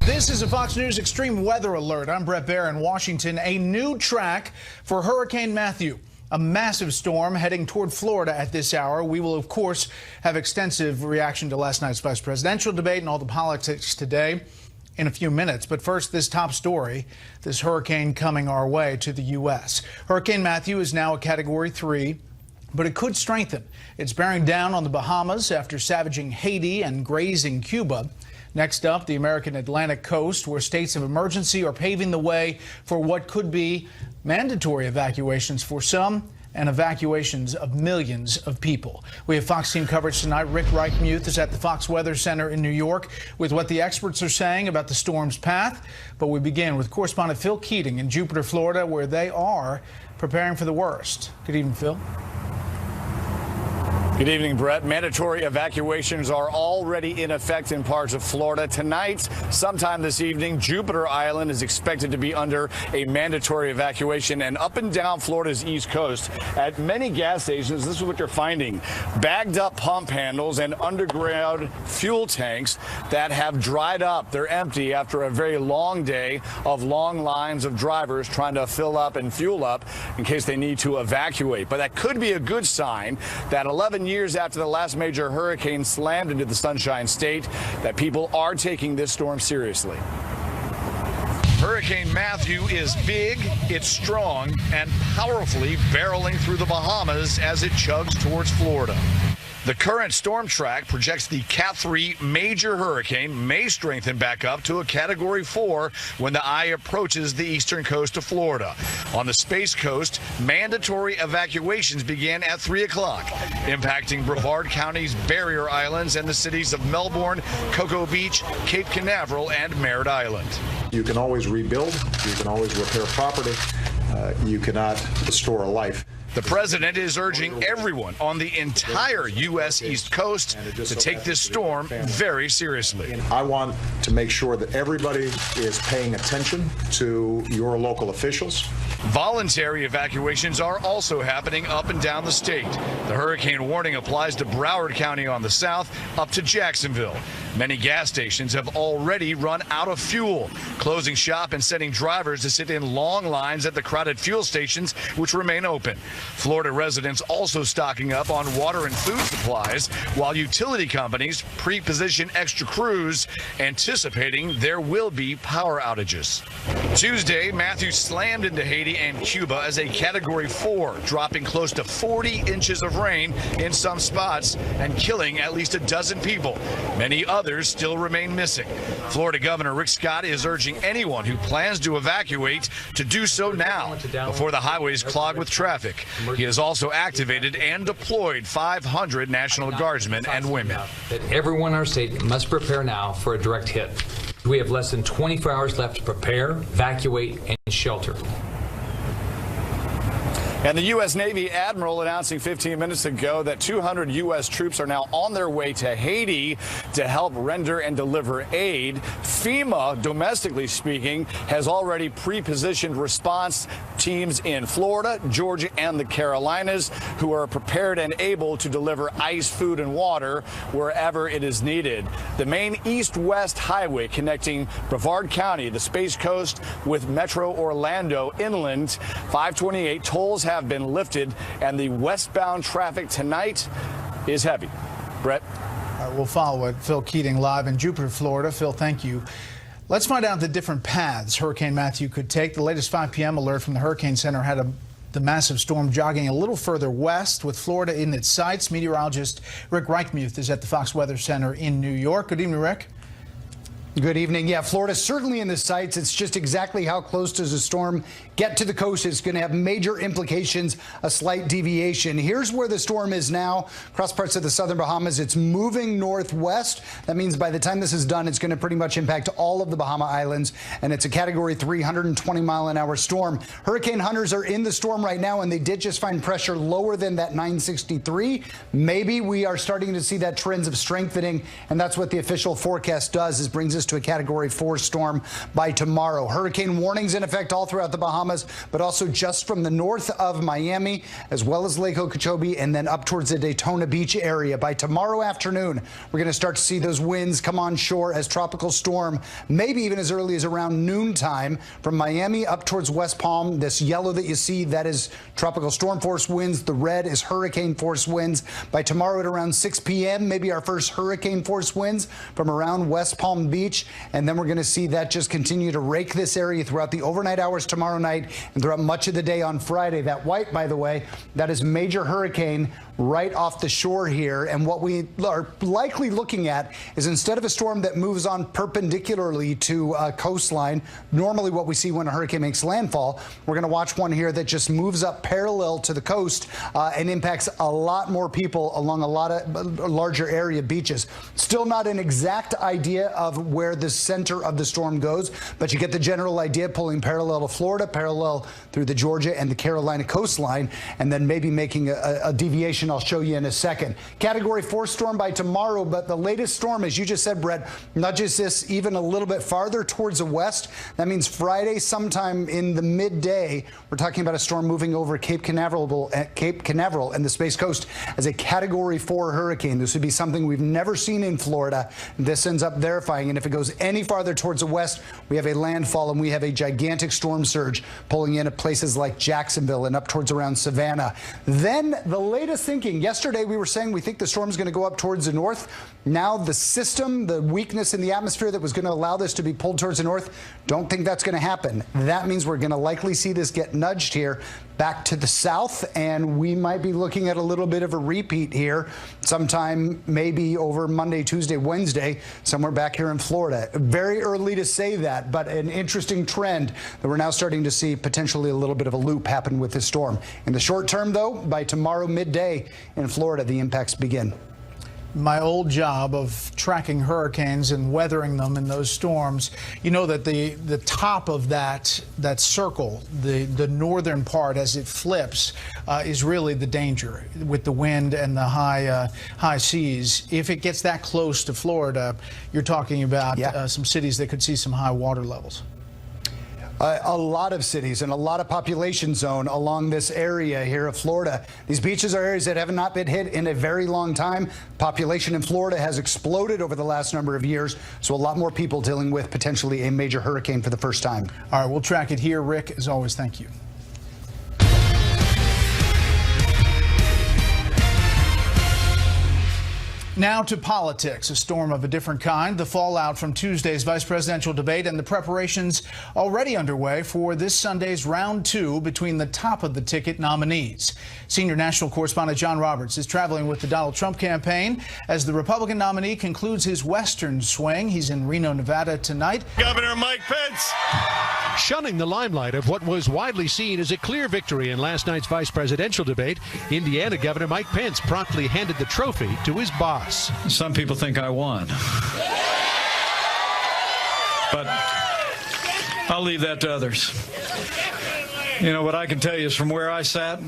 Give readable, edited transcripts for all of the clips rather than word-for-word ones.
This is a Fox News Extreme Weather Alert. I'm Brett Baer in Washington. A new track for Hurricane Matthew. A massive storm heading toward Florida at this hour. We will, of course, have extensive reaction to last night's vice presidential debate and all the politics today in a few minutes. But first, this top story, this hurricane coming our way to the U.S. Hurricane Matthew is now a Category 3, but it could strengthen. It's bearing down on the Bahamas after savaging Haiti and grazing Cuba. Next up, the American Atlantic coast, where states of emergency are paving the way for what could be mandatory evacuations for some and evacuations of millions of people. We have Fox team coverage tonight. Rick Reichmuth is at the Fox Weather Center in New York with what the experts are saying about the storm's path. But we begin with correspondent Phil Keating in Jupiter, Florida, where they are preparing for the worst. Good evening, Phil. Good evening, Brett. Mandatory evacuations are already in effect in parts of Florida. Tonight, sometime this evening, Jupiter Island is expected to be under a mandatory evacuation, and up and down Florida's east coast at many gas stations, this is what you're finding: bagged up pump handles and underground fuel tanks that have dried up. They're empty after a very long day of long lines of drivers trying to fill up and fuel up in case they need to evacuate. But that could be a good sign that 11 years after the last major hurricane slammed into the Sunshine State, that people are taking this storm seriously. Hurricane Matthew is big, it's strong, and powerfully barreling through the Bahamas as it chugs towards Florida. The current storm track projects the Cat 3 major hurricane may strengthen back up to a Category 4 when the eye approaches the eastern coast of Florida. On the Space Coast, mandatory evacuations began at 3 o'clock, impacting Brevard County's barrier islands and the cities of Melbourne, Cocoa Beach, Cape Canaveral, and Merritt Island. You can always rebuild, you can always repair property, you cannot restore a life. The president is urging everyone on the entire U.S. East Coast to take this storm very seriously. I want to make sure that everybody is paying attention to your local officials. Voluntary evacuations are also happening up and down the state. The hurricane warning applies to Broward County on the south up to Jacksonville. Many gas stations have already run out of fuel, closing shop and sending drivers to sit in long lines at the crowded fuel stations, which remain open. Florida residents also stocking up on water and food supplies, while utility companies pre-position extra crews, anticipating there will be power outages. Tuesday, Matthew slammed into Haiti and Cuba as a Category 4, dropping close to 40 inches of rain in some spots and killing at least a dozen people. Many others still remain missing. Florida Governor Rick Scott is urging anyone who plans to evacuate to do so now before the highways clog with traffic. He has also activated and deployed 500 National Guardsmen and women. That everyone in our state must prepare now for a direct hit. We have less than 24 hours left to prepare, evacuate, and shelter. And the U.S. Navy Admiral announcing 15 minutes ago that 200 U.S. troops are now on their way to Haiti to help render and deliver aid. FEMA, domestically speaking, has already pre-positioned response teams in Florida, Georgia, and the Carolinas who are prepared and able to deliver ice, food, and water wherever it is needed. The main east-west highway connecting Brevard County, the Space Coast, with Metro Orlando inland, 528 tolls have been lifted, and the westbound traffic tonight is heavy. Brett? We'll follow it. Phil Keating live in Jupiter, Florida. Phil, thank you. Let's find out the different paths Hurricane Matthew could take. The latest 5 p.m. alert from the Hurricane Center had the massive storm jogging a little further west with Florida in its sights. Meteorologist Rick Reichmuth is at the Fox Weather Center in New York. Good evening, Rick. Good evening. Yeah, Florida's certainly in the sights. It's just exactly how close does the storm get to the coast. It's going to have major implications, a slight deviation. Here's where the storm is now. Across parts of the southern Bahamas, it's moving northwest. That means by the time this is done, it's going to pretty much impact all of the Bahama Islands, and it's a Category 3, 120-mile-an-hour storm. Hurricane hunters are in the storm right now, and they did just find pressure lower than that 963. Maybe we are starting to see that trends of strengthening, and that's what the official forecast does, is brings us to a Category 4 storm by tomorrow. Hurricane warnings in effect all throughout the Bahamas, but also just from the north of Miami, as well as Lake Okeechobee, and then up towards the Daytona Beach area. By tomorrow afternoon, we're going to start to see those winds come on shore as tropical storm, maybe even as early as around noontime from Miami up towards West Palm. This yellow that you see, that is tropical storm force winds. The red is hurricane force winds. By tomorrow at around 6 p.m., maybe our first hurricane force winds from around West Palm Beach. And then we're going to see that just continue to rake this area throughout the overnight hours tomorrow night and throughout much of the day on Friday. That white, by the way, that is major hurricane right off the shore here. And what we are likely looking at is, instead of a storm that moves on perpendicularly to a coastline, normally what we see when a hurricane makes landfall, we're going to watch one here that just moves up parallel to the coast and impacts a lot more people along a lot of larger area beaches. Still not an exact idea of where the center of the storm goes, but you get the general idea, pulling parallel to Florida, parallel through the Georgia and the Carolina coastline, and then maybe making a deviation I'll show you in a second. Category 4 storm by tomorrow, but the latest storm, as you just said, Brett, nudges this even a little bit farther towards the west. That means Friday, sometime in the midday, we're talking about a storm moving over Cape Canaveral and the Space Coast as a Category 4 hurricane. This would be something we've never seen in Florida. This ends up verifying, and if it goes any farther towards the west, we have a landfall and we have a gigantic storm surge pulling in at places like Jacksonville and up towards around Savannah. Then the latest thinking, yesterday we were saying we think the storm's going to go up towards the north. Now the system, the weakness in the atmosphere that was going to allow this to be pulled towards the north, don't think that's going to happen. That means we're going to likely see this get nudged here back to the south, and we might be looking at a little bit of a repeat here sometime maybe over Monday, Tuesday, Wednesday, somewhere back here in Florida. Very early to say that, but an interesting trend that we're now starting to see potentially a little bit of a loop happen with this storm. In the short term, though, by tomorrow midday in Florida, the impacts begin. My old job of tracking hurricanes and weathering them in those storms, you know that the top of that circle, the northern part as it flips, is really the danger with the wind and the high seas. If it gets that close to Florida, you're talking about some cities that could see some high water levels. A lot of cities and a lot of population zone along this area here of Florida. These beaches are areas that have not been hit in a very long time. Population in Florida has exploded over the last number of years, so a lot more people dealing with potentially a major hurricane for the first time. All right, we'll track it here. Rick, as always, thank you. Now to politics, a storm of a different kind. The fallout from Tuesday's vice presidential debate and the preparations already underway for this Sunday's round 2 between the top of the ticket nominees. Senior national correspondent John Roberts is traveling with the Donald Trump campaign as the Republican nominee concludes his western swing. He's in Reno, Nevada tonight. Governor Mike Pence. Shunning the limelight of what was widely seen as a clear victory in last night's vice presidential debate, Indiana Governor Mike Pence promptly handed the trophy to his boss. Some people think I won. But I'll leave that to others. You know, what I can tell you is from where I sat,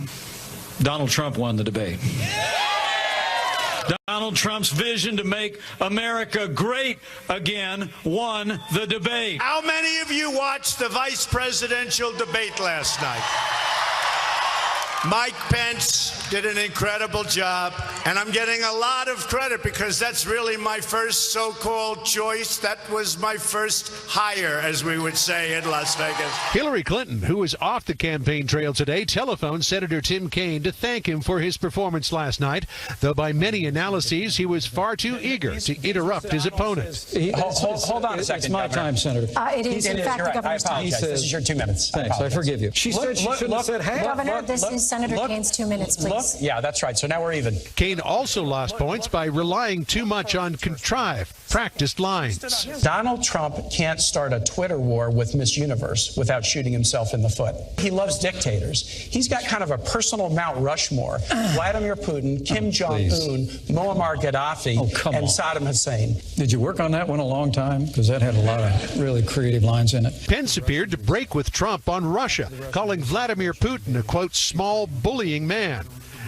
Donald Trump won the debate. Donald Trump's vision to make America great again won the debate. How many of you watched the vice presidential debate last night? Mike Pence did an incredible job, and I'm getting a lot of credit because that's really my first so-called choice. That was my first hire, as we would say in Las Vegas. Hillary Clinton, who was off the campaign trail today, telephoned Senator Tim Kaine to thank him for his performance last night, though by many analyses he was far too eager to interrupt his opponent. Hold on a second, It's my time, Senator. It is, in fact, the governor's time. He says, This is your 2 minutes. Thanks, I forgive you. She said she shouldn't have said half. Governor, this is Senator Kaine's 2 minutes, please. Yeah, that's right. So now we're even. Kaine also lost points by relying too much on contrived, practiced lines. Donald Trump can't start a Twitter war with Miss Universe without shooting himself in the foot. He loves dictators. He's got kind of a personal Mount Rushmore. Vladimir Putin, Kim Jong-un, Muammar Gaddafi, and Saddam Hussein. Did you work on that one a long time? Because that had a lot of really creative lines in it. Pence appeared to break with Trump on Russia, calling Vladimir Putin a, quote, small bullying man.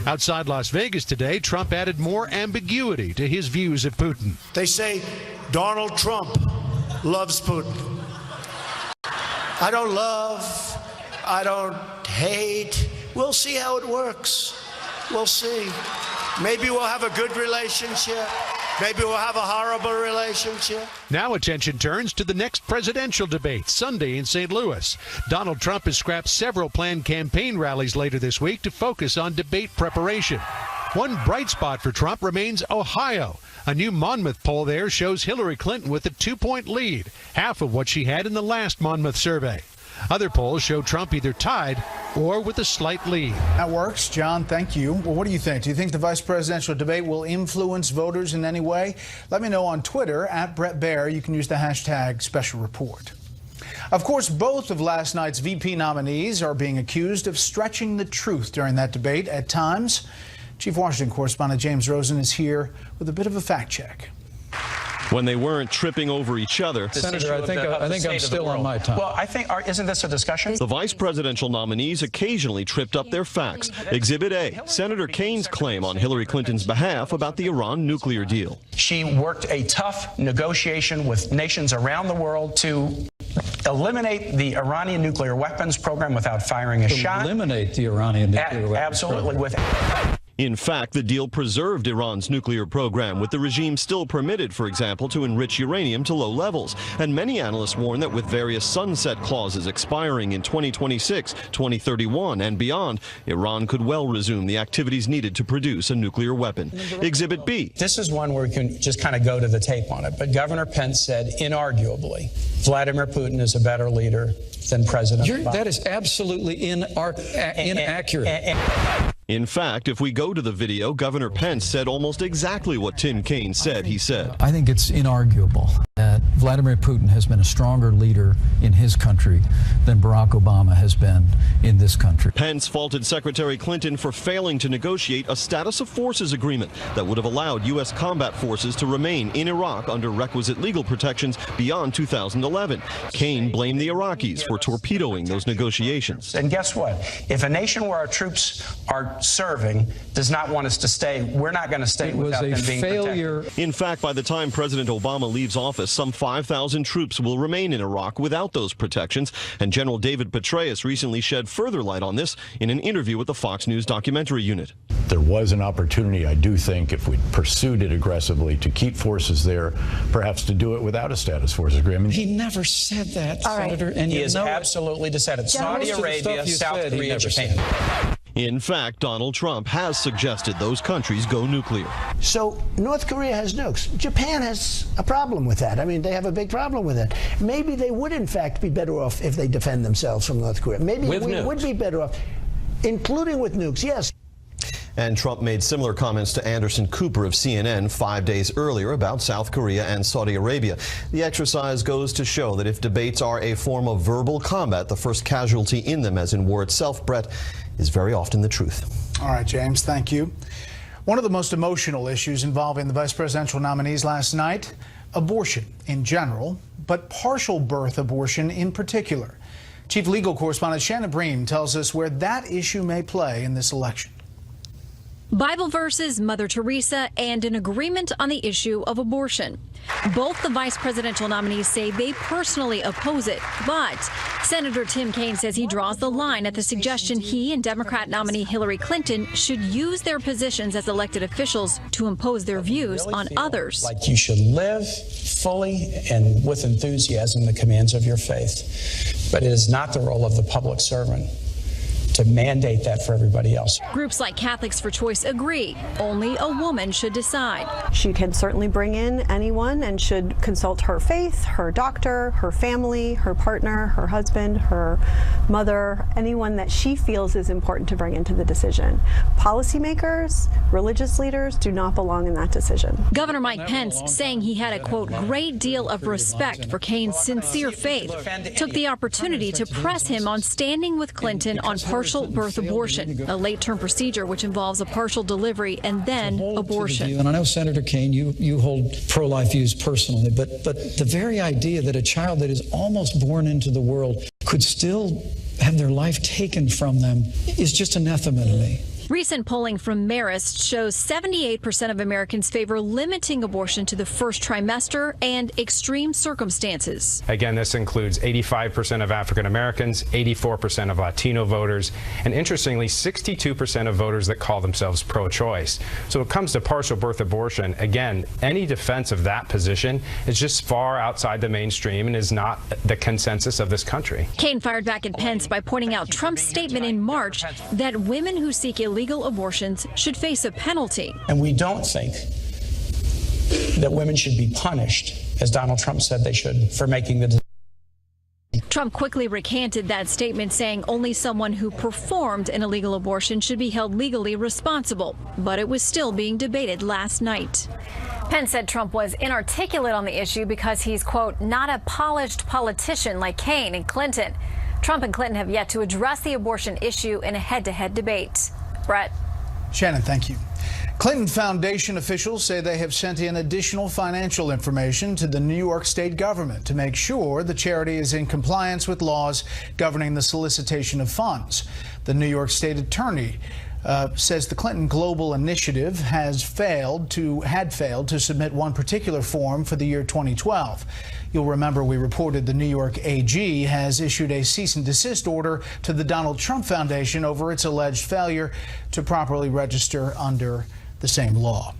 Outside Las Vegas today, Trump added more ambiguity to his views of Putin. They say Donald Trump loves Putin. I don't love, I don't hate. We'll see how it works. We'll see. Maybe we'll have a good relationship. Maybe we'll have a horrible relationship. Now attention turns to the next presidential debate Sunday in St. Louis. Donald Trump has scrapped several planned campaign rallies later this week to focus on debate preparation. One bright spot for Trump remains Ohio. A new Monmouth poll there shows Hillary Clinton with a 2-point lead, half of what she had in the last Monmouth survey. Other polls show Trump either tied or with a slight lead. That works. John, thank you. Well, what do you think? Do you think the vice presidential debate will influence voters in any way? Let me know on Twitter, @BrettBaer. You can use the hashtag special report. Of course, both of last night's VP nominees are being accused of stretching the truth during that debate at times. Chief Washington correspondent James Rosen is here with a bit of a fact check. When they weren't tripping over each other. Senator, I think I'm still on my time. Well, isn't this a discussion? The vice presidential nominees occasionally tripped up their facts. Exhibit A, Senator Kane's claim on Hillary Clinton's behalf about the Iran nuclear deal. She worked a tough negotiation with nations around the world to eliminate the Iranian nuclear weapons program without firing a shot. Eliminate the Iranian nuclear weapons Absolutely. program. In fact, the deal preserved Iran's nuclear program, with the regime still permitted, for example, to enrich uranium to low levels. And many analysts warn that with various sunset clauses expiring in 2026, 2031, and beyond, Iran could well resume the activities needed to produce a nuclear weapon. Exhibit B. This is one where we can just kind of go to the tape on it. But Governor Pence said, inarguably, Vladimir Putin is a better leader than President Obama. That is absolutely inaccurate. In fact, if we go to the video, Governor Pence said almost exactly what Tim Kaine said he said. I think it's inarguable that Vladimir Putin has been a stronger leader in his country than Barack Obama has been in this country. Pence faulted Secretary Clinton for failing to negotiate a status of forces agreement that would have allowed U.S. combat forces to remain in Iraq under requisite legal protections beyond 2011. Kaine blamed the Iraqis for torpedoing those negotiations. And guess what? If a nation where our troops are serving does not want us to stay, we're not going to stay without them being protected. In fact, by the time President Obama leaves office, some 5,000 troops will remain in Iraq without those protections. And General David Petraeus recently shed further light on this in an interview with the Fox News documentary unit. There was an opportunity, I do think, if we pursued it aggressively, to keep forces there, perhaps to do it without a status force agreement. He never said that, Senator. And he is absolutely decided. Saudi Arabia, South Korea, Japan. In fact, Donald Trump has suggested those countries go nuclear. So North Korea has nukes. Japan has a problem with that. I mean, they have a big problem with it. Maybe they would, in fact, be better off if they defend themselves from North Korea. Maybe we would be better off, including with nukes, yes. And Trump made similar comments to Anderson Cooper of CNN 5 days earlier about South Korea and Saudi Arabia. The exercise goes to show that if debates are a form of verbal combat, the first casualty in them, as in war itself, Brett, is very often the truth. All right, James, thank you. One of the most emotional issues involving the vice presidential nominees last night, abortion in general, but partial birth abortion in particular. Chief Legal Correspondent Shannon Breen tells us where that issue may play in this election. Bible verses, Mother Teresa, and an agreement on the issue of abortion. Both the vice presidential nominees say they personally oppose it, but Senator Tim Kaine says he draws the line at the suggestion he and Democrat nominee Hillary Clinton should use their positions as elected officials to impose their views on others. Like you should live fully and with enthusiasm the commands of your faith. But it is not the role of the public servant to mandate that for everybody else. Groups like Catholics for Choice agree only a woman should decide. She can certainly bring in anyone and should consult her faith, her doctor, her family, her partner, her husband, her mother, anyone that she feels is important to bring into the decision. Policymakers, religious leaders do not belong in that decision. Governor Mike Pence, saying he had a, quote, great deal of respect for Kaine's sincere faith, took the opportunity to press him on standing with Clinton on partial birth abortion, a late-term procedure which involves a partial delivery and then abortion. And I know, Senator Kaine, you hold pro-life views personally, but the very idea that a child that is almost born into the world could still have their life taken from them is just anathema to me. Recent polling from Marist shows 78% of Americans favor limiting abortion to the first trimester and extreme circumstances. Again, this includes 85% of African Americans, 84% of Latino voters, and interestingly, 62% of voters that call themselves pro-choice. So when it comes to partial birth abortion, again, any defense of that position is just far outside the mainstream and is not the consensus of this country. Kaine fired back at Pence by pointing out Trump's statement in March that women who seek illegal abortions should face a penalty. And we don't think that women should be punished, as Donald Trump said they should, for making the decision. Trump quickly recanted that statement, saying only someone who performed an illegal abortion should be held legally responsible. But it was still being debated last night. Pence said Trump was inarticulate on the issue because he's, quote, not a polished politician like Kaine and Clinton. Trump and Clinton have yet to address the abortion issue in a head-to-head debate. Brett. Shannon, thank you. Clinton Foundation officials say they have sent in additional financial information to the New York state government to make sure the charity is in compliance with laws governing the solicitation of funds. The New York state attorney says the Clinton Global Initiative had failed to submit one particular form for the year 2012. You'll remember we reported the New York AG has issued a cease and desist order to the Donald Trump Foundation over its alleged failure to properly register under the same law.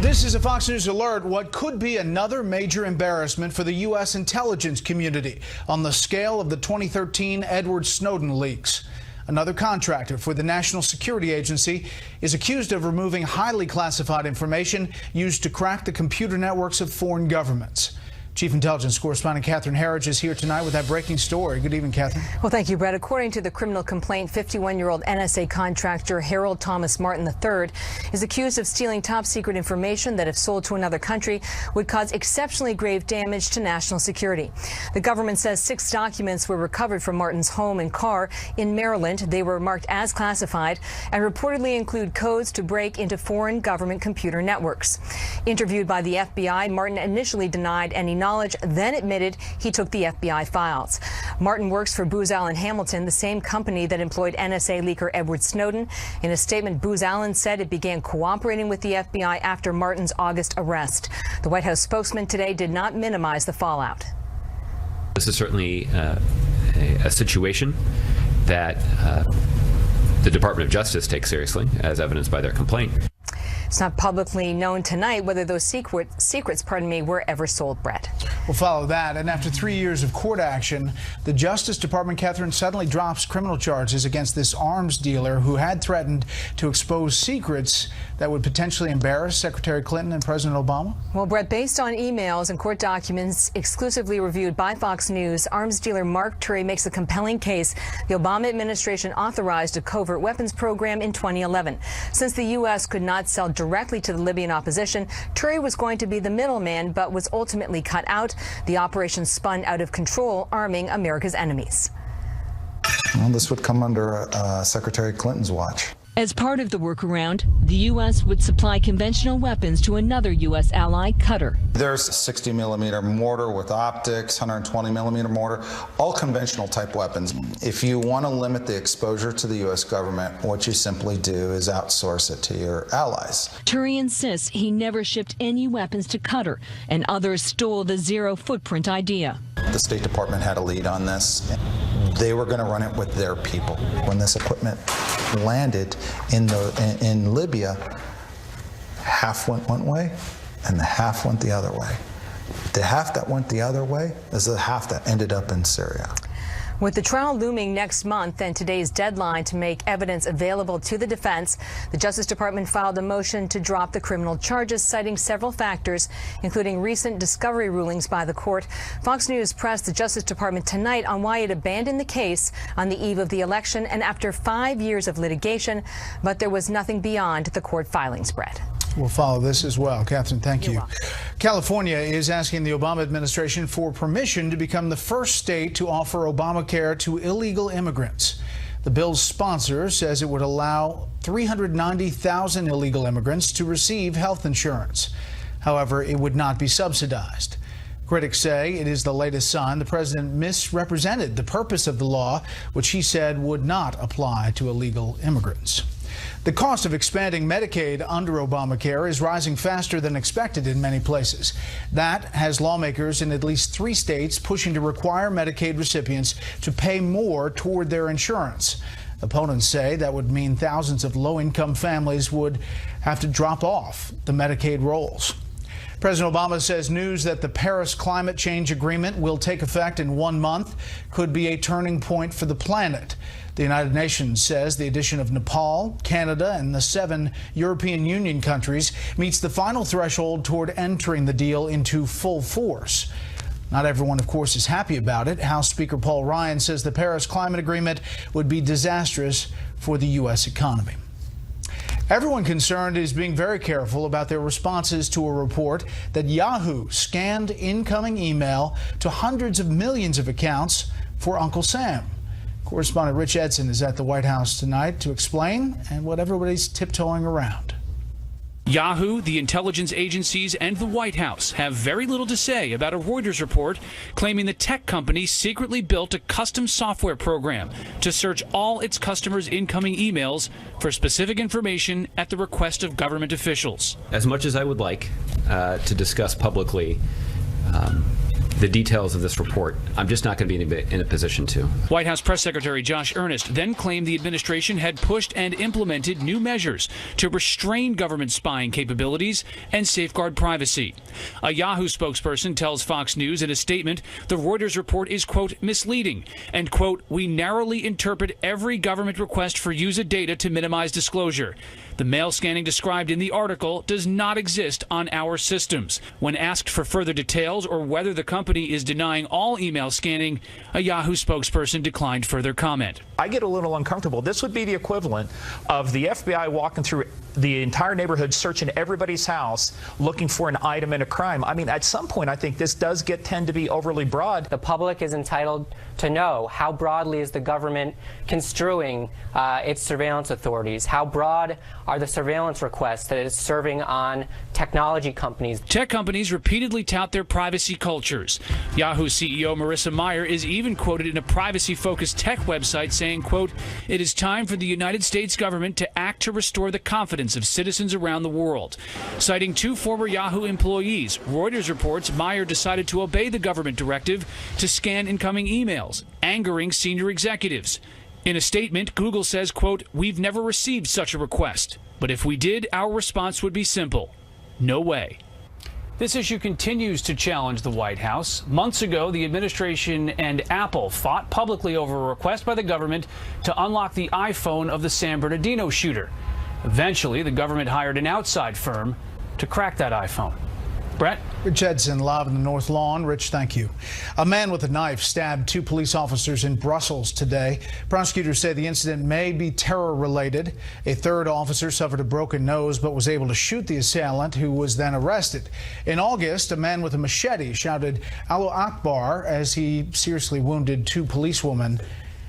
This is a Fox News alert. What could be another major embarrassment for the U.S. intelligence community on the scale of the 2013 Edward Snowden leaks. Another contractor for the National Security Agency is accused of removing highly classified information used to crack the computer networks of foreign governments. Chief Intelligence Correspondent Catherine Herridge is here tonight with that breaking story. Good evening, Catherine. Well, thank you, Brett. According to the criminal complaint, 51-year-old NSA contractor Harold Thomas Martin III is accused of stealing top-secret information that, if sold to another country, would cause exceptionally grave damage to national security. The government says 6 documents were recovered from Martin's home and car in Maryland. They were marked as classified and reportedly include codes to break into foreign government computer networks. Interviewed by the FBI, Martin initially denied any knowledge, then admitted he took the FBI files. Martin works for Booz Allen Hamilton, the same company that employed NSA leaker Edward Snowden. In a statement, Booz Allen said it began cooperating with the FBI after Martin's August arrest. The White House spokesman today did not minimize the fallout. This is certainly a situation that the Department of Justice takes seriously, as evidenced by their complaint. It's not publicly known tonight whether those secrets, were ever sold, Brett. We'll follow that. And after 3 years of court action, the Justice Department, Catherine, suddenly drops criminal charges against this arms dealer who had threatened to expose secrets that would potentially embarrass Secretary Clinton and President Obama. Well, Brett, based on emails and court documents exclusively reviewed by Fox News, arms dealer Mark Turry makes a compelling case the Obama administration authorized a covert weapons program in 2011. Since the U.S. could not sell directly to the Libyan opposition, Turry was going to be the middleman, but was ultimately cut out. The operation spun out of control, arming America's enemies. Well, this would come under Secretary Clinton's watch. As part of the workaround, the U.S. would supply conventional weapons to another U.S. ally, Qatar. There's a 60-millimeter mortar with optics, 120-millimeter mortar, all conventional type weapons. If you want to limit the exposure to the U.S. government, what you simply do is outsource it to your allies. Turry insists he never shipped any weapons to Qatar, and others stole the zero-footprint idea. The State Department had a lead on this. They were going to run it with their people. When this equipment landed in Libya, half went one way and the half went the other way. The half that went the other way is the half that ended up in Syria. With the trial looming next month and today's deadline to make evidence available to the defense, the Justice Department filed a motion to drop the criminal charges, citing several factors, including recent discovery rulings by the court. Fox News pressed the Justice Department tonight on why it abandoned the case on the eve of the election and after 5 years of litigation, but there was nothing beyond the court filing spread. We'll follow this as well. Catherine, thank you. California is asking the Obama administration for permission to become the first state to offer Obamacare to illegal immigrants. The bill's sponsor says it would allow 390,000 illegal immigrants to receive health insurance. However, it would not be subsidized. Critics say it is the latest sign the president misrepresented the purpose of the law, which he said would not apply to illegal immigrants. The cost of expanding Medicaid under Obamacare is rising faster than expected in many places. That has lawmakers in at least 3 states pushing to require Medicaid recipients to pay more toward their insurance. Opponents say that would mean thousands of low-income families would have to drop off the Medicaid rolls. President Obama says news that the Paris climate change agreement will take effect in 1 month could be a turning point for the planet. The United Nations says the addition of Nepal, Canada, and the 7 European Union countries meets the final threshold toward entering the deal into full force. Not everyone, of course, is happy about it. House Speaker Paul Ryan says the Paris climate agreement would be disastrous for the U.S. economy. Everyone concerned is being very careful about their responses to a report that Yahoo scanned incoming email to hundreds of millions of accounts for Uncle Sam. Correspondent Rich Edson is at the White House tonight to explain and what everybody's tiptoeing around. Yahoo, the intelligence agencies, and the White House have very little to say about a Reuters report claiming the tech company secretly built a custom software program to search all its customers' incoming emails for specific information at the request of government officials. As much as I would like to discuss publicly the details of this report, I'm just not going to be in a position to. White House Press Secretary Josh Earnest then claimed the administration had pushed and implemented new measures to restrain government spying capabilities and safeguard privacy. A Yahoo spokesperson tells Fox News in a statement the Reuters report is, quote, misleading, and, quote, we narrowly interpret every government request for user data to minimize disclosure. The mail scanning described in the article does not exist on our systems. When asked for further details or whether the company is denying all email scanning, a Yahoo spokesperson declined further comment. I get a little uncomfortable. This would be the equivalent of the FBI walking through the entire neighborhood, searching everybody's house, looking for an item in a crime. I mean, at some point, I think this does tend to be overly broad. The public is entitled to know how broadly is the government construing its surveillance authorities. How broad are the surveillance requests that it's serving on technology companies? Tech companies repeatedly tout their privacy cultures. Yahoo CEO Marissa Mayer is even quoted in a privacy-focused tech website saying, quote, it is time for the United States government to act to restore the confidence of citizens around the world. Citing 2 former Yahoo employees, Reuters reports Mayer decided to obey the government directive to scan incoming emails, angering senior executives. In a statement, Google says, quote, we've never received such a request, but if we did, our response would be simple. No way. This issue continues to challenge the White House. Months ago, the administration and Apple fought publicly over a request by the government to unlock the iPhone of the San Bernardino shooter. Eventually, the government hired an outside firm to crack that iPhone. Brett? Rich Edson, live in the North Lawn. Rich, thank you. A man with a knife stabbed 2 police officers in Brussels today. Prosecutors say the incident may be terror-related. A 3rd officer suffered a broken nose but was able to shoot the assailant, who was then arrested. In August, a man with a machete shouted "Allahu Akbar" as he seriously wounded 2 policewomen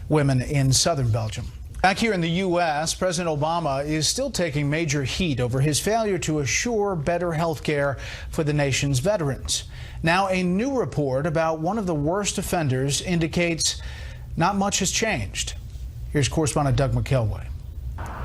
in southern Belgium. Back here in the U.S., President Obama is still taking major heat over his failure to assure better health care for the nation's veterans. Now, a new report about one of the worst offenders indicates not much has changed. Here's correspondent Doug McKelway.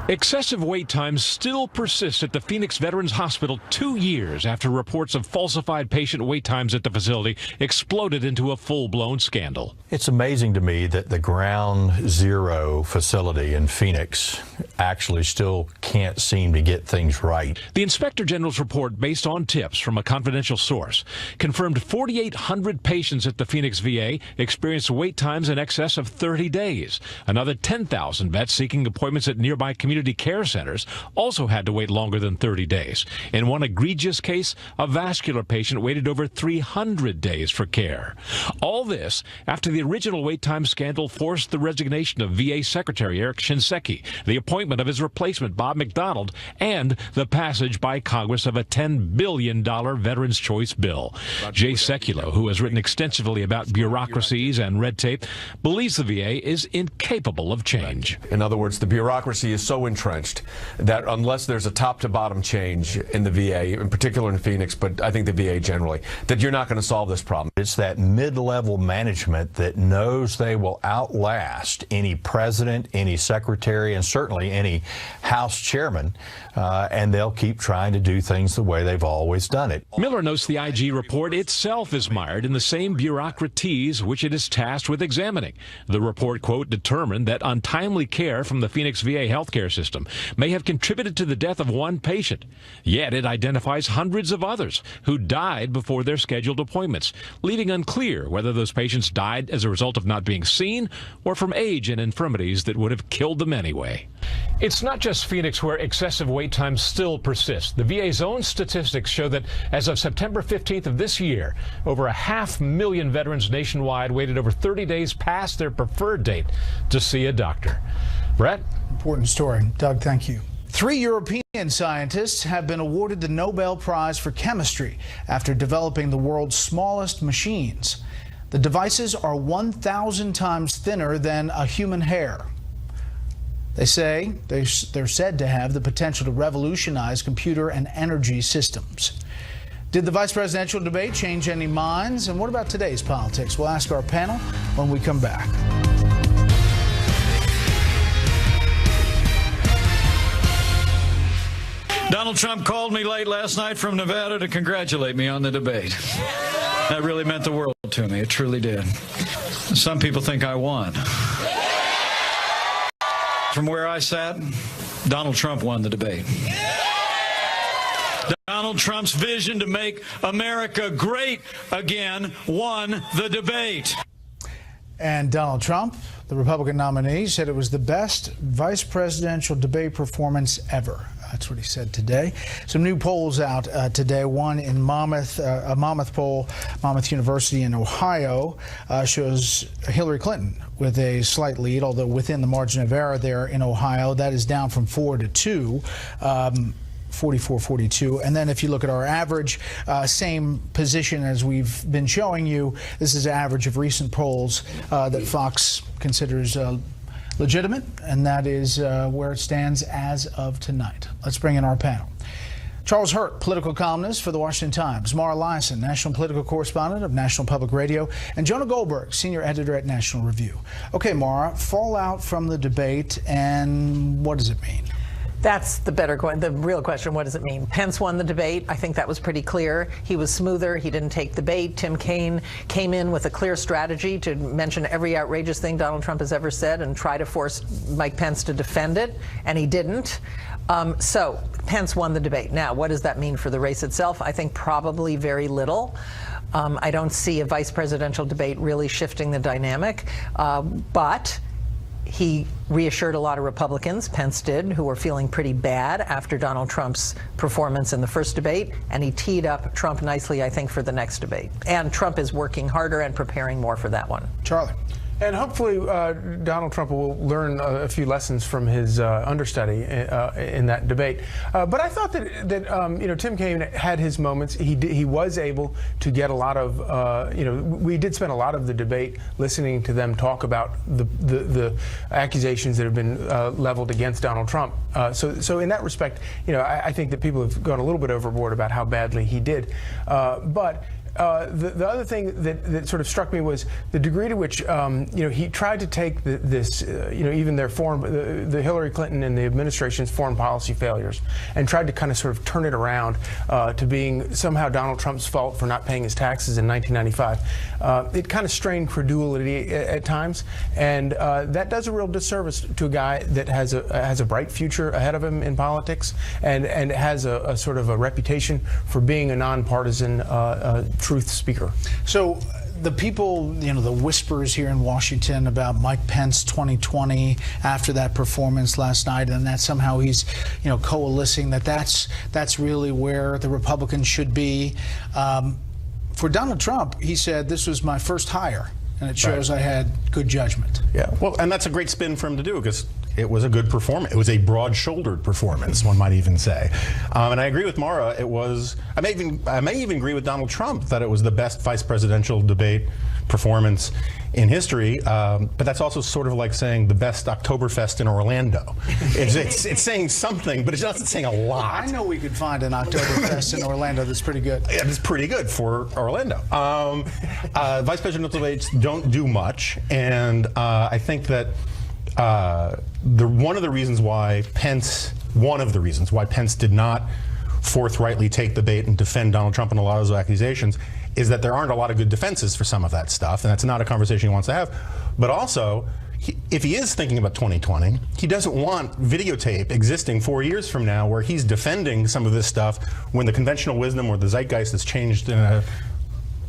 Excessive wait times still persist at the Phoenix Veterans Hospital 2 years after reports of falsified patient wait times at the facility exploded into a full-blown scandal. It's amazing to me that the Ground Zero facility in Phoenix actually still can't seem to get things right. The Inspector General's report, based on tips from a confidential source, confirmed 4,800 patients at the Phoenix VA experienced wait times in excess of 30 days. Another 10,000 vets seeking appointments at nearby community care centers also had to wait longer than 30 days. In one egregious case, a vascular patient waited over 300 days for care. All this after the original wait time scandal forced the resignation of VA Secretary Eric Shinseki, the appointment of his replacement Bob McDonald, and the passage by Congress of a $10 billion Veterans Choice Bill. Jay Sekulow, who has written extensively about bureaucracies and red tape, believes the VA is incapable of change. In other words, the bureaucracy is so so entrenched that unless there's a top-to-bottom change in the VA, in particular in Phoenix, but I think the VA generally, that you're not going to solve this problem. It's that mid-level management that knows they will outlast any president, any secretary, and certainly any House chairman, and they'll keep trying to do things the way they've always done it. Miller notes the IG report itself is mired in the same bureaucraties which it is tasked with examining. The report, quote, determined that untimely care from the Phoenix VA healthcare system may have contributed to the death of one patient. Yet it identifies hundreds of others who died before their scheduled appointments, leaving unclear whether those patients died as a result of not being seen or from age and infirmities that would have killed them anyway. It's not just Phoenix where excessive wait times still persist. The VA's own statistics show that as of September 15th of this year, over 500,000 veterans nationwide waited over 30 days past their preferred date to see a doctor. Brett? Important story. Doug, thank you. 3 European scientists have been awarded the Nobel Prize for Chemistry after developing the world's smallest machines. The devices are 1,000 times thinner than a human hair. They say they're said to have the potential to revolutionize computer and energy systems. Did the vice presidential debate change any minds? And what about today's politics? We'll ask our panel when we come back. Donald Trump called me late last night from Nevada to congratulate me on the debate. That really meant the world to me. It truly did. Some people think I won. From where I sat, Donald Trump won the debate. Donald Trump's vision to make America great again won the debate. And Donald Trump, the Republican nominee, said it was the best vice presidential debate performance ever. That's what he said today. Some new polls out today. One in Monmouth, a Monmouth poll, Monmouth University in Ohio, shows Hillary Clinton with a slight lead, although within the margin of error there in Ohio. That is down from 4 to 2. 44-42. And then if you look at our average, same position as we've been showing you, this is an average of recent polls that Fox considers legitimate, and that is where it stands as of tonight. Let's bring in our panel. Charles Hurt, political columnist for The Washington Times. Mara Liasson, national political correspondent of National Public Radio. And Jonah Goldberg, senior editor at National Review. Okay, Mara, fallout from the debate, and what does it mean? That's the real question. What does it mean? Pence won the debate. I think that was pretty clear. He was smoother. He didn't take the bait. Tim Kaine came in with a clear strategy to mention every outrageous thing Donald Trump has ever said and try to force Mike Pence to defend it, and he didn't. So Pence won the debate. Now, what does that mean for the race itself? I think probably very little. I don't see a vice presidential debate really shifting the dynamic, but he reassured a lot of Republicans, Pence did, who were feeling pretty bad after Donald Trump's performance in the first debate, and he teed up Trump nicely, I think, for the next debate. And Trump is working harder and preparing more for that one. Charlie. And hopefully Donald Trump will learn a few lessons from his understudy in that debate. But I thought that Tim Kaine had his moments. He was able to get a lot of we did spend a lot of the debate listening to them talk about the accusations that have been leveled against Donald Trump. So in that respect, I think that people have gone a little bit overboard about how badly he did. But the other thing that sort of struck me was the degree to which he tried to take this even their the Hillary Clinton and the administration's foreign policy failures and tried to kind of sort of turn it around to being somehow Donald Trump's fault for not paying his taxes in 1995. It kind of strained credulity at times, and that does a real disservice to a guy that has a bright future ahead of him in politics and has a sort of a reputation for being a nonpartisan truth speaker. So the people, the whispers here in Washington about Mike Pence 2020 after that performance last night, and that somehow he's, coalescing that's really where the Republicans should be. For Donald Trump, he said, this was my first hire, and it shows I had good judgment. Yeah, well, and that's a great spin for him to do, because it was a good performance. It was a broad-shouldered performance, one might even say. And I agree with Mara. It was. I may even agree with Donald Trump that it was the best vice presidential debate performance in history, but that's also sort of like saying the best Oktoberfest in Orlando. It's saying something, but it's not saying a lot. I know we could find an Oktoberfest in Orlando that's pretty good. Yeah, it's pretty good for Orlando. Vice presidential debates don't do much, and I think that one of the reasons why Pence did not forthrightly take the bait and defend Donald Trump on a lot of those accusations is that there aren't a lot of good defenses for some of that stuff, and that's not a conversation he wants to have. But also, if he is thinking about 2020, he doesn't want videotape existing 4 years from now where he's defending some of this stuff when the conventional wisdom or the zeitgeist has changed in a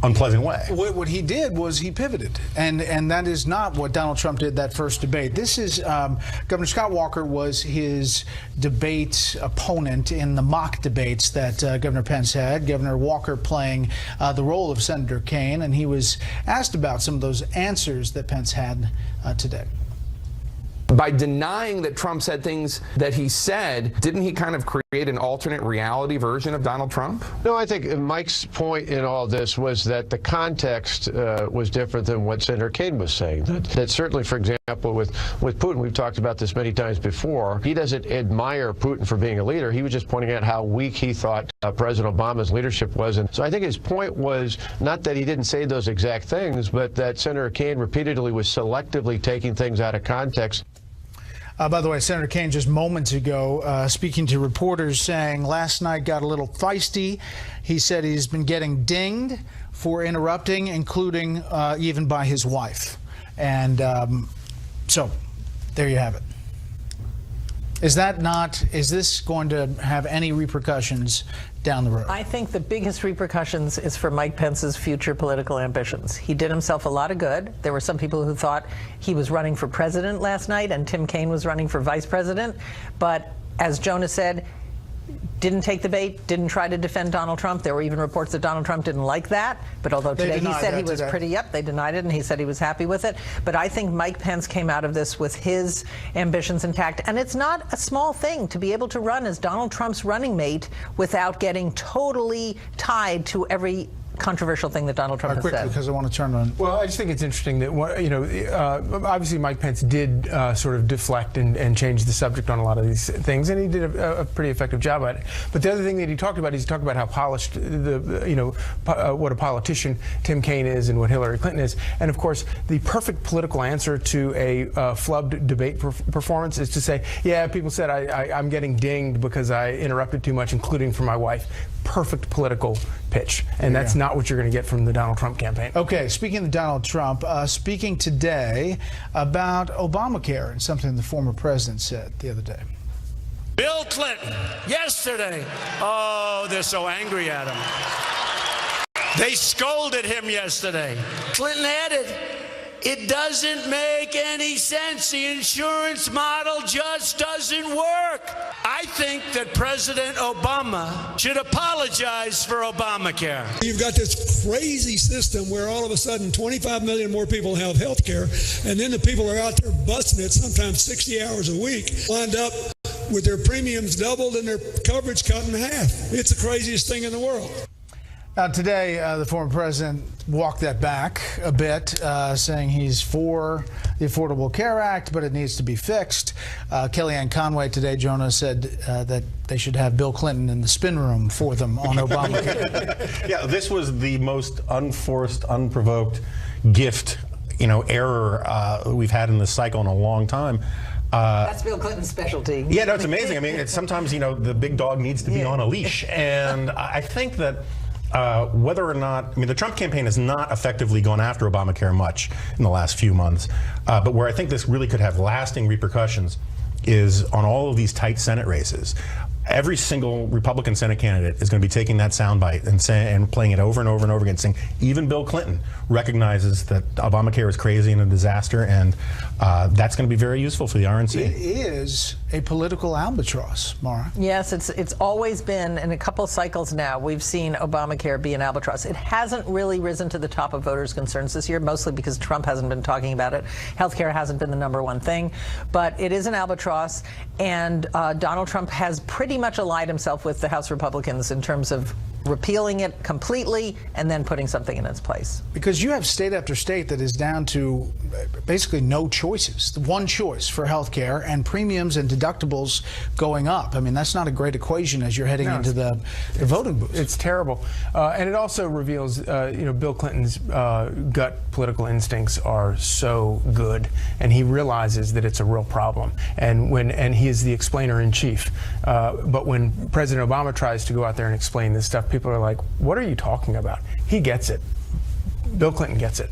unpleasant way. What he did was he pivoted, and that is not what Donald Trump did that first debate. This is Governor Scott Walker was his debate opponent in the mock debates that Governor Pence had. Governor Walker playing the role of Senator Kaine, and he was asked about some of those answers that Pence had today. By denying that Trump said things that he said, didn't he kind of create an alternate reality version of Donald Trump? No, I think Mike's point in all this was that the context was different than what Senator Kaine was saying. That certainly, for example, with Putin, we've talked about this many times before, he doesn't admire Putin for being a leader. He was just pointing out how weak he thought President Obama's leadership was. And so I think his point was not that he didn't say those exact things, but that Senator Kaine repeatedly was selectively taking things out of context. By the way, Senator Kaine just moments ago speaking to reporters saying last night got a little feisty. He said he's been getting dinged for interrupting, including even by his wife. And so there you have it. Is this going to have any repercussions down the road? I think the biggest repercussions is for Mike Pence's future political ambitions. He did himself a lot of good. There were some people who thought he was running for president last night and Tim Kaine was running for vice president. But as Jonah said, didn't take the bait, didn't try to defend Donald Trump. There were even reports that Donald Trump didn't like that. But although today he said he was pretty, they denied it, and he said he was happy with it. But I think Mike Pence came out of this with his ambitions intact. And it's not a small thing to be able to run as Donald Trump's running mate without getting totally tied to every controversial thing that Donald Trump has quickly, said. Because I want to turn on. Well, I just think it's interesting that obviously Mike Pence did sort of deflect and change the subject on a lot of these things, and he did a pretty effective job at it. But the other thing that he talked about is he talked about how polished what a politician Tim Kaine is and what Hillary Clinton is, and of course the perfect political answer to a flubbed debate performance is to say, yeah, people said I'm getting dinged because I interrupted too much, including for my wife. Perfect political pitch, and that's not what you're going to get from the Donald Trump campaign. Okay, speaking of Donald Trump, speaking today about Obamacare and something the former president said the other day. Bill Clinton, yesterday, they're so angry at him. They scolded him yesterday. Clinton added, it doesn't make any sense. The insurance model just doesn't work. I think that President Obama should apologize for Obamacare. You've got this crazy system where all of a sudden 25 million more people have health care, and then the people are out there busting it sometimes 60 hours a week, wind up with their premiums doubled and their coverage cut in half. It's the craziest thing in the world. Now, today, the former president walked that back a bit, saying he's for the Affordable Care Act, but it needs to be fixed. Kellyanne Conway today, Jonah, said that they should have Bill Clinton in the spin room for them on Obamacare. Yeah, this was the most unforced, unprovoked gift, error we've had in this cycle in a long time. That's Bill Clinton's specialty. Yeah, no, it's amazing. I mean, it's sometimes, the big dog needs to be on a leash. And I think that whether or not, the Trump campaign has not effectively gone after Obamacare much in the last few months. But where I think this really could have lasting repercussions is on all of these tight Senate races. every single Republican Senate candidate is going to be taking that soundbite and playing it over and over and over again, saying even Bill Clinton recognizes that Obamacare is crazy and a disaster, and that's going to be very useful for the RNC. It is a political albatross, Mara. Yes, it's always been, in a couple cycles now, we've seen Obamacare be an albatross. It hasn't really risen to the top of voters' concerns this year, mostly because Trump hasn't been talking about it. Healthcare hasn't been the #1 thing, but it is an albatross, and Donald Trump has pretty much allied himself with the House Republicans in terms of repealing it completely and then putting something in its place. Because you have state after state that is down to basically no choices. One choice for health care and premiums and deductibles going up. I mean, that's not a great equation as you're heading into the voting booth. It's terrible. And it also reveals, Bill Clinton's gut political instincts are so good, and he realizes that it's a real problem. And he is the explainer in chief. But when President Obama tries to go out there and explain this stuff, people are like, what are you talking about? He gets it. Bill Clinton gets it.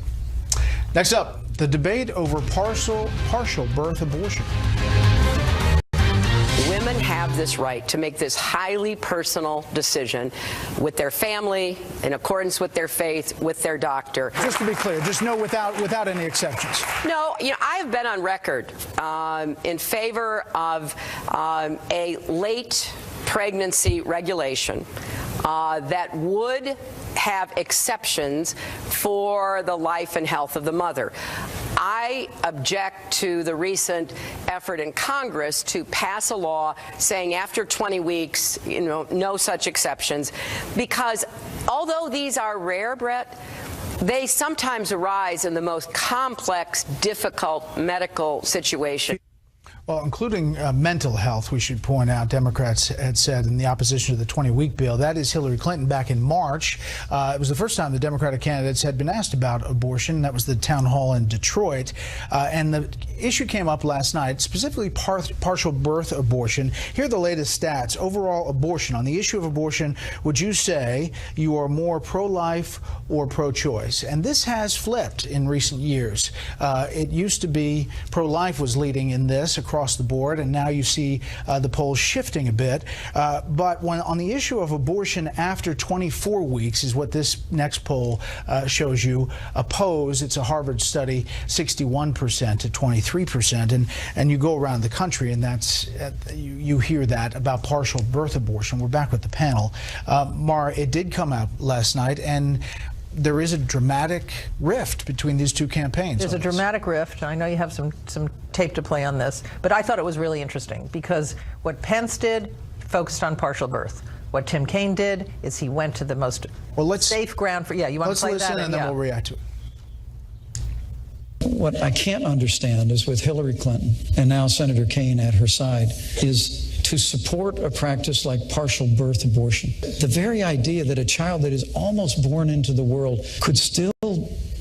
Next up, the debate over partial birth abortion. Women have this right to make this highly personal decision with their family, in accordance with their faith, with their doctor. Just to be clear, just no without any exceptions. No, I have been on record in favor of a late pregnancy regulation that would have exceptions for the life and health of the mother. I object to the recent effort in Congress to pass a law saying after 20 weeks, no such exceptions, because although these are rare, Brett, they sometimes arise in the most complex, difficult medical situations. Well, including mental health, we should point out, Democrats had said in the opposition to the 20-week bill. That is Hillary Clinton back in March. It was the first time the Democratic candidates had been asked about abortion. That was the town hall in Detroit. And the issue came up last night, specifically partial birth abortion. Here are the latest stats. Overall abortion. On the issue of abortion, would you say you are more pro-life or pro-choice? And this has flipped in recent years. It used to be pro-life was leading in this across the board, and now you see the polls shifting a bit. But when on the issue of abortion after 24 weeks is what this next poll shows you. Oppose, it's a Harvard study, 61% to 23%, and you go around the country, and that's you hear that about partial birth abortion. We're back with the panel. Mara, it did come out last night, and there is a dramatic rift between these two campaigns. There's a dramatic rift. I know you have some tape to play on this, but I thought it was really interesting because what Pence did focused on partial birth. What Tim Kaine did is he went to the most safe ground for. Yeah, you want to play that? Let's listen and then we'll react to it. What I can't understand is with Hillary Clinton and now Senator Kaine at her side is to support a practice like partial birth abortion. The very idea that a child that is almost born into the world could still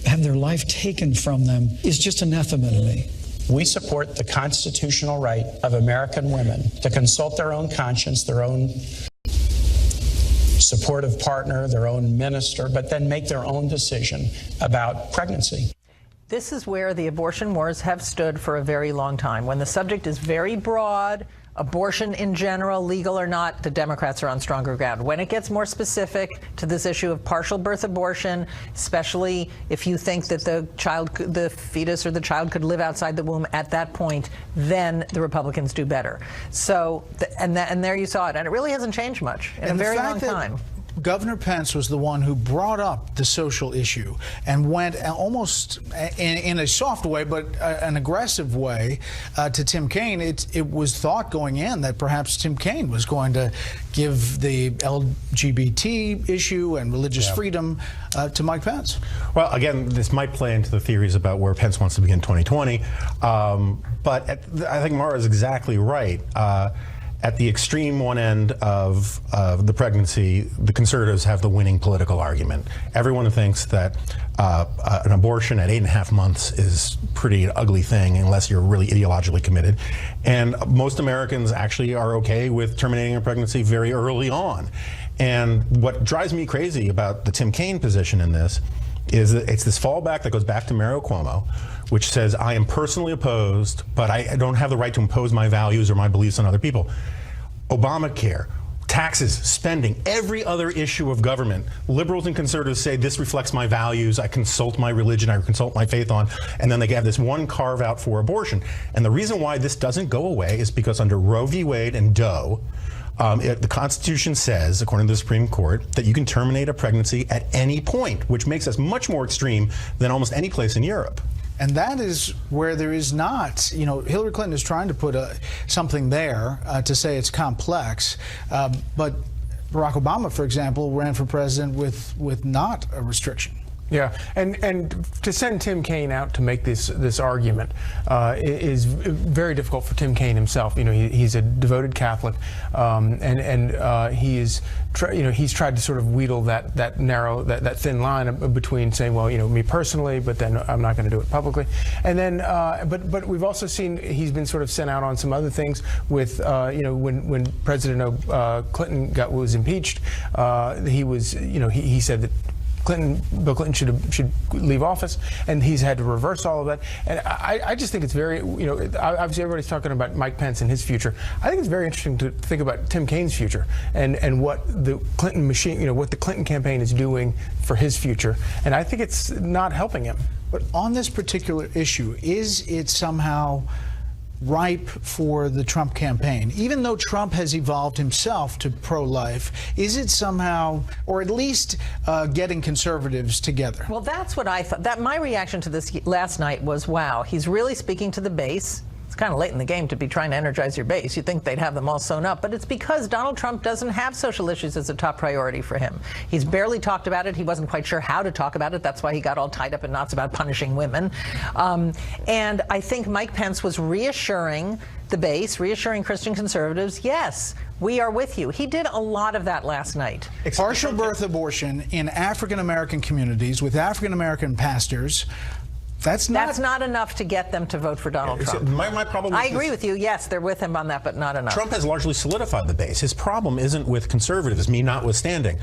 have their life taken from them is just anathema to me. We support the constitutional right of American women to consult their own conscience, their own supportive partner, their own minister, but then make their own decision about pregnancy. This is where the abortion wars have stood for a very long time. When the subject is very broad, abortion in general, legal or not, the Democrats are on stronger ground. When it gets more specific to this issue of partial birth abortion, especially if you think that the fetus or the child could live outside the womb at that point, then the Republicans do better. So, and there you saw it. And it really hasn't changed much in a very long time. Governor Pence was the one who brought up the social issue and went almost in a soft way, but an aggressive way to Tim Kaine. It was thought going in that perhaps Tim Kaine was going to give the LGBT issue and religious freedom to Mike Pence. Well, again, this might play into the theories about where Pence wants to begin 2020, but I think Mara is exactly right. At the extreme one end of the pregnancy, the conservatives have the winning political argument. Everyone thinks that an abortion at 8.5 months is pretty ugly thing unless you're really ideologically committed. And most Americans actually are okay with terminating a pregnancy very early on. And what drives me crazy about the Tim Kaine position in this is that it's this fallback that goes back to Mario Cuomo, which says, I am personally opposed, but I don't have the right to impose my values or my beliefs on other people. Obamacare, taxes, spending, every other issue of government, liberals and conservatives say this reflects my values, I consult my religion, I consult my faith on, and then they have this one carve out for abortion. And the reason why this doesn't go away is because under Roe v. Wade and Doe, the Constitution says, according to the Supreme Court, that you can terminate a pregnancy at any point, which makes us much more extreme than almost any place in Europe. And that is where there is not, you know, Hillary Clinton is trying to put something there to say it's complex, but Barack Obama, for example, ran for president with not a restriction. Yeah, and to send Tim Kaine out to make this argument is very difficult for Tim Kaine himself. You know, he's a devoted Catholic, and he's tried to sort of wheedle that narrow, that thin line between saying, well, you know, me personally, but then I'm not going to do it publicly. And then, but we've also seen he's been sort of sent out on some other things with, you know, when President Clinton was impeached, he was, you know, he said that Bill Clinton should leave office, and he's had to reverse all of that. And I just think it's very, you know, obviously everybody's talking about Mike Pence and his future. I think it's very interesting to think about Tim Kaine's future and what the Clinton machine, you know, what the Clinton campaign is doing for his future. And I think it's not helping him. But on this particular issue, is it somehow ripe for the Trump campaign? Even though Trump has evolved himself to pro-life, is it somehow, or at least getting conservatives together? Well, that's what I thought. My reaction to this last night was, wow, he's really speaking to the base. It's kind of late in the game to be trying to energize your base. You'd think they'd have them all sewn up, but it's because Donald Trump doesn't have social issues as a top priority for him. He's barely talked about it. He wasn't quite sure how to talk about it. That's why he got all tied up in knots about punishing women. And I think Mike Pence was reassuring the base, reassuring Christian conservatives, yes, we are with you. He did a lot of that last night. Partial birth abortion in African-American communities with African-American pastors, that's not enough to get them to vote for Donald Trump. My problem I agree with you. Yes, they're with him on that, but not enough. Trump has largely solidified the base. His problem isn't with conservatives, me notwithstanding.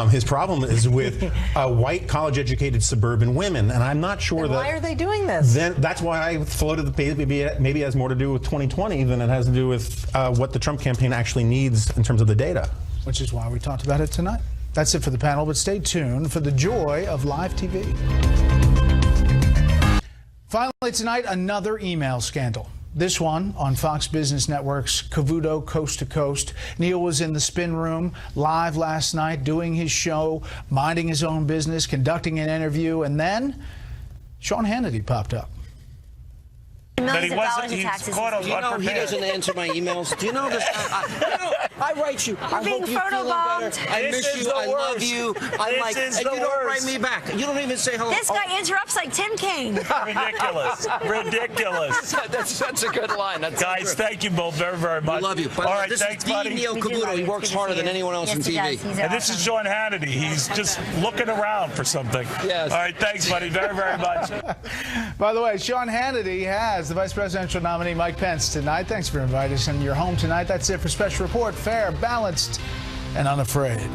His problem is with white, college-educated suburban women, and I'm not sure why are they doing this? Then that's why I floated the maybe it has more to do with 2020 than it has to do with what the Trump campaign actually needs in terms of the data. Which is why we talked about it tonight. That's it for the panel, but stay tuned for the joy of live TV. Finally tonight, another email scandal. This one on Fox Business Network's Cavuto Coast to Coast. Neil was in the spin room live last night doing his show, minding his own business, conducting an interview, and then Sean Hannity popped up. That he wasn't, he's caught up. You know, he doesn't answer my emails. Do you know this? I write you. I hope you're feeling better. I miss you. I love you. I'm like, and you don't write me back. You don't even say hello. This guy interrupts like Tim Kaine. Ridiculous. Ridiculous. That's a good line. Guys, thank you both very, very much. We love you. All right, this thanks, is buddy. Neil Cavuto. He works harder than anyone else on TV. And this is Sean Hannity. He's just looking around for something. Yes. All right, thanks, buddy. Very, very much. By the way, Sean Hannity has the vice presidential nominee Mike Pence tonight. Thanks for inviting us into your home tonight. That's it for Special Report. Fair, balanced, and unafraid.